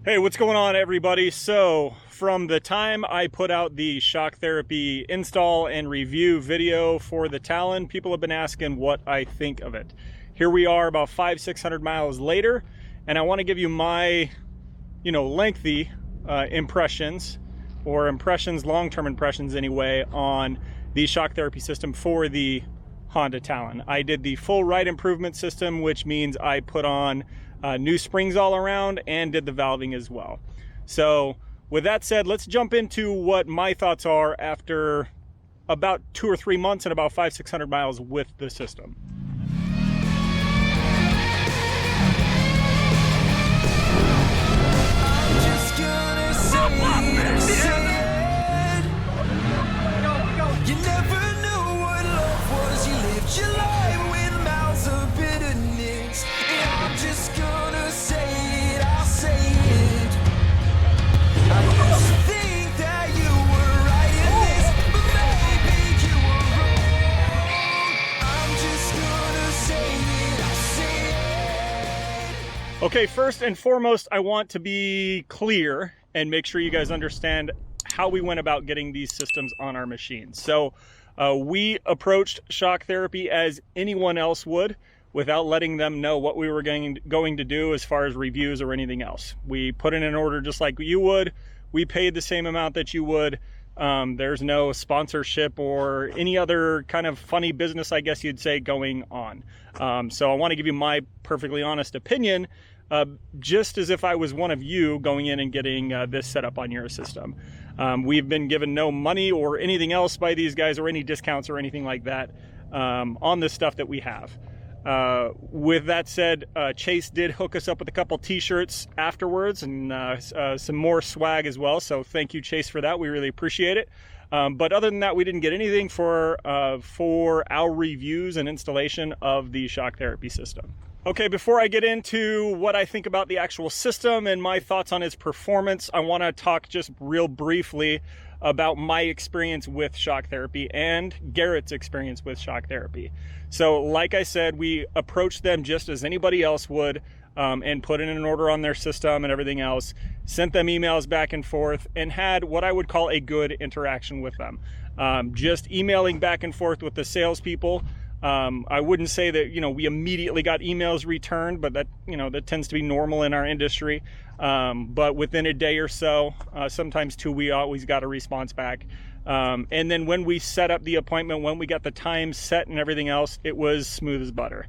Hey, what's going on, everybody? So from the time I put out the shock therapy install and review video for the Talon, people have been asking what I think of it. Here we are about 500-600 miles later, and I want to give you my lengthy impressions, or long-term impressions anyway, on the shock therapy system for the Honda Talon. I did the full ride improvement system, which means I put on new springs all around and did the valving as well. So with that said, let's jump into what my thoughts are after about 2 or 3 months and about 500-600 miles with the system. Okay, first and foremost, I want to be clear and make sure you guys understand how we went about getting these systems on our machines. So we approached shock therapy as anyone else would, without letting them know what we were going to do as far as reviews or anything else. We put in an order just like you would. We paid the same amount that you would. There's no sponsorship or any other kind of funny business, I guess you'd say, going on. So I want to give you my perfectly honest opinion, just as if I was one of you going in and getting this set up on your system. We've been given no money or anything else by these guys, or any discounts or anything like that on the stuff that we have. With that said, Chase did hook us up with a couple t-shirts afterwards, and some more swag as well. So thank you, Chase, for that. We really appreciate it. But other than that, we didn't get anything for our reviews and installation of the shock therapy system. Okay, before I get into what I think about the actual system and my thoughts on its performance, I want to talk just real briefly about my experience with shock therapy and Garrett's experience with shock therapy. So like I said, we approached them just as anybody else would, and put in an order on their system and everything else, sent them emails back and forth, and had what I would call a good interaction with them. Just emailing back and forth with the salespeople. I wouldn't say that, we immediately got emails returned, but that tends to be normal in our industry. But within a day or so, sometimes 2, we always got a response back. And then when we set up the appointment, when we got the time set and everything else, it was smooth as butter.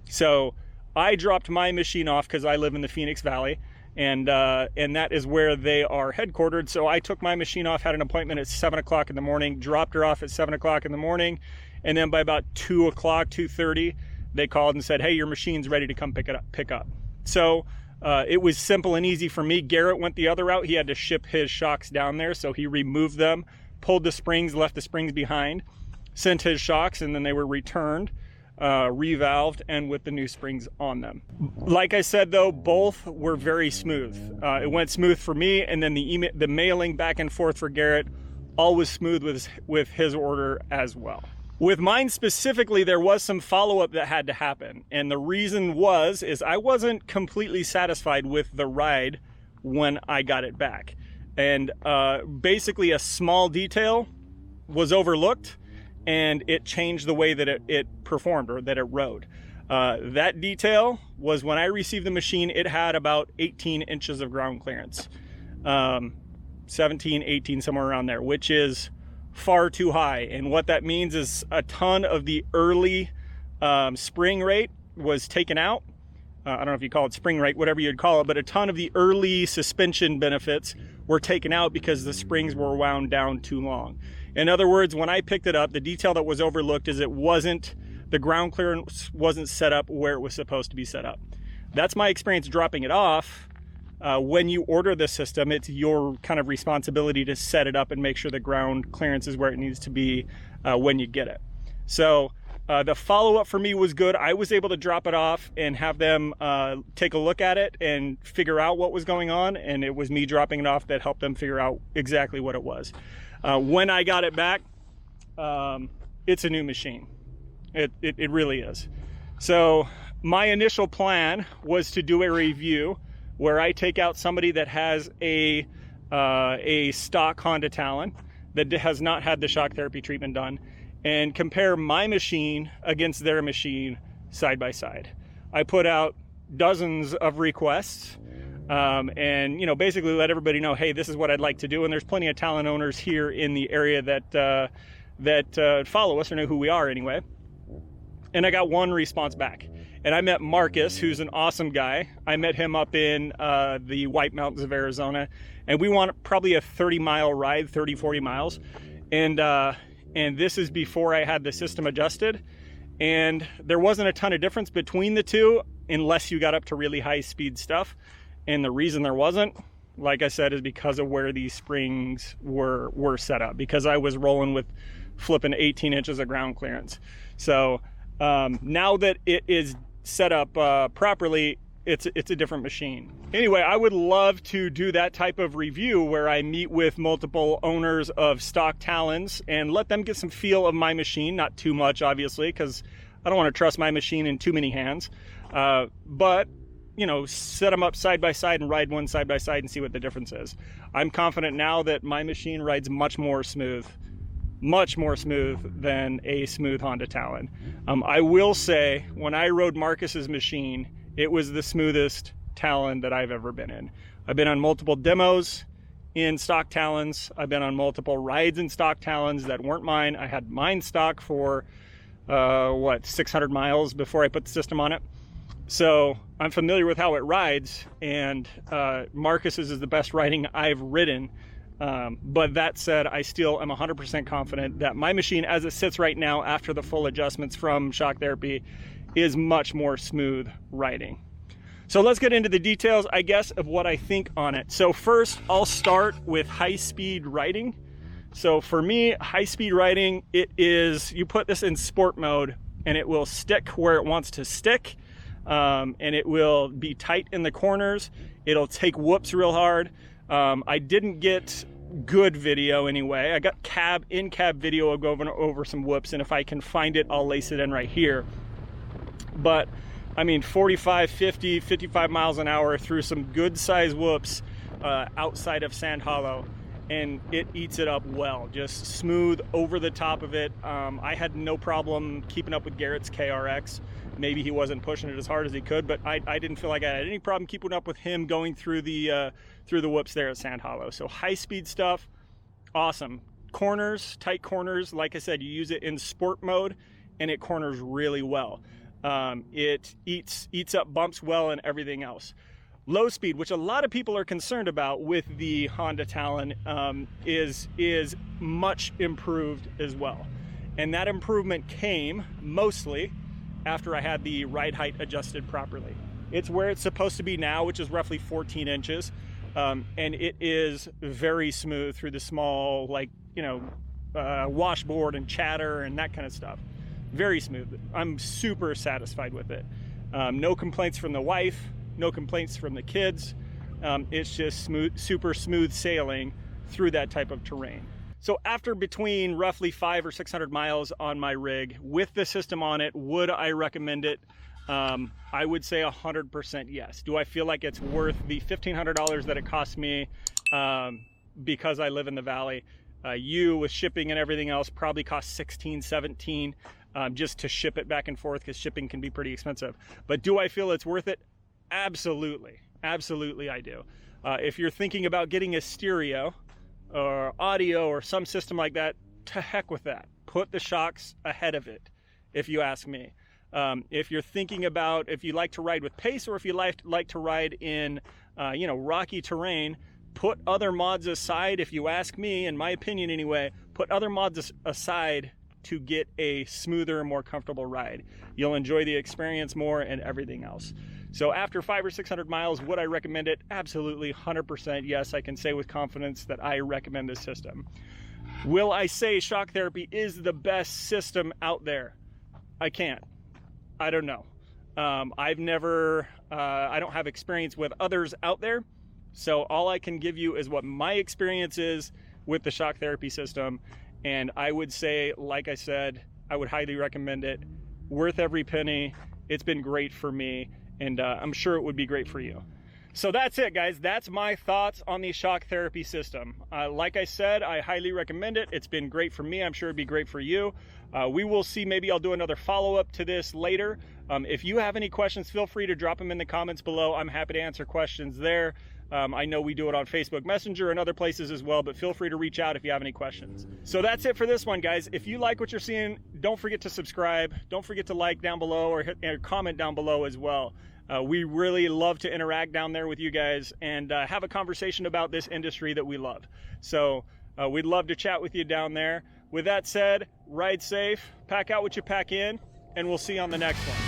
So I dropped my machine off because I live in the Phoenix Valley, and that is where they are headquartered. So I took my machine off, had an appointment at 7 o'clock in the morning, dropped her off at 7 o'clock in the morning. And then by about 2 o'clock, 2:30, they called and said, hey, your machine's ready to come pick up. So it was simple and easy for me. Garrett went the other route. He had to ship his shocks down there. So he removed them, pulled the springs, left the springs behind, sent his shocks, and then they were returned, revalved, and with the new springs on them. Like I said, though, both were very smooth. It went smooth for me, and then the mailing back and forth for Garrett, all was smooth with his order as well. With mine specifically, there was some follow-up that had to happen. And the reason is I wasn't completely satisfied with the ride when I got it back. And basically a small detail was overlooked, and it changed the way that it performed, or that it rode. That detail was when I received the machine, it had about 18 inches of ground clearance. 17, 18, somewhere around there, which is far too high. And what that means is a ton of the early spring rate was taken out. I don't know if you call it spring rate, whatever you'd call it, but a ton of the early suspension benefits were taken out because the springs were wound down too long. In other words, when I picked it up, the detail that was overlooked is the ground clearance wasn't set up where it was supposed to be set up. That's my experience dropping it off. When you order the system, it's your kind of responsibility to set it up and make sure the ground clearance is where it needs to be when you get it. So the follow-up for me was good. I was able to drop it off and have them take a look at it and figure out what was going on, and it was me dropping it off that helped them figure out exactly what it was. When I got it back, it's a new machine. It really is. So my initial plan was to do a review where I take out somebody that has a stock Honda Talon that has not had the shock therapy treatment done, and compare my machine against their machine side by side. I put out dozens of requests, and you know, basically let everybody know, hey, this is what I'd like to do. And there's plenty of Talon owners here in the area that follow us or know who we are anyway. And I got one response back. And I met Marcus, who's an awesome guy. I met him up in the White Mountains of Arizona, and we want probably a 30-mile ride, 30, 40 miles. And this is before I had the system adjusted. And there wasn't a ton of difference between the two unless you got up to really high speed stuff. And the reason there wasn't, like I said, is because of where these springs were set up, because I was rolling with flipping 18 inches of ground clearance. So now that it is set up properly, it's a different machine. Anyway, I would love to do that type of review where I meet with multiple owners of stock Talons and let them get some feel of my machine. Not too much, obviously, because I don't want to trust my machine in too many hands. But, you know, set them up side by side and ride one side by side and see what the difference is. I'm confident now that my machine rides much more smooth than a smooth Honda Talon. I will say, when I rode Marcus's machine, it was the smoothest Talon that I've ever been in. I've been on multiple demos in stock Talons. I've been on multiple rides in stock Talons that weren't mine. I had mine stock for 600 miles before I put the system on it. So I'm familiar with how it rides, and Marcus's is the best riding I've ridden. But that said, I still am 100% confident that my machine, as it sits right now after the full adjustments from shock therapy, is much more smooth riding. So let's get into the details, I guess, of what I think on it. So first, I'll start with high-speed riding. So for me, high-speed riding, it is, you put this in sport mode and it will stick where it wants to stick, and it will be tight in the corners. It'll take whoops real hard. I didn't get good video anyway. I got in-cab video of going over some whoops, and if I can find it, I'll lace it in right here. But I mean, 45, 50, 55 miles an hour through some good size whoops outside of Sand Hollow, and it eats it up well, just smooth over the top of it. I had no problem keeping up with Garrett's KRX. Maybe he wasn't pushing it as hard as he could, but I didn't feel like I had any problem keeping up with him going through the whoops there at Sand Hollow. So high speed stuff, awesome. Corners, tight corners, like I said, you use it in sport mode and it corners really well. It eats up bumps well and everything else. Low speed, which a lot of people are concerned about with the Honda Talon, is much improved as well. And that improvement came mostly after I had the ride height adjusted properly. It's where it's supposed to be now, which is roughly 14 inches. And it is very smooth through the small, like, you know, washboard and chatter and that kind of stuff. Very smooth. I'm super satisfied with it. No complaints from the wife, no complaints from the kids. It's just super smooth sailing through that type of terrain. So after between roughly 500 or 600 miles on my rig with the system on it, would I recommend it? I would say 100% yes. Do I feel like it's worth the $1,500 that it cost me because I live in the valley? You, with shipping and everything else, probably cost $16, $17 just to ship it back and forth, because shipping can be pretty expensive. But do I feel it's worth it? Absolutely. Absolutely I do. If you're thinking about getting a stereo or audio or some system like that, to heck with that. Put the shocks ahead of it, if you ask me. If you're thinking about, if you like to ride with pace, or if you like to ride in rocky terrain, put other mods aside. If you ask me, in my opinion anyway, put other mods aside to get a smoother, more comfortable ride. You'll enjoy the experience more and everything else. So after 500 or 600 miles, would I recommend it? Absolutely, 100% yes. I can say with confidence that I recommend this system. Will I say shock therapy is the best system out there? I can't. I don't know. I've never, I don't have experience with others out there. So all I can give you is what my experience is with the shock therapy system. And I would say, like I said, I would highly recommend it. Worth every penny. It's been great for me, and I'm sure it would be great for you. So that's it, guys. That's my thoughts on the shock therapy system. Like I said, I highly recommend it. It's been great for me. I'm sure it'd be great for you. We will see. Maybe I'll do another follow-up to this later. If you have any questions, feel free to drop them in the comments below. I'm happy to answer questions there. I know we do it on Facebook Messenger and other places as well, but feel free to reach out if you have any questions. So that's it for this one, guys. If you like what you're seeing, don't forget to subscribe. Don't forget to like down below or comment down below as well. We really love to interact down there with you guys and have a conversation about this industry that we love. So we'd love to chat with you down there. With that said, ride safe, pack out what you pack in, and we'll see you on the next one.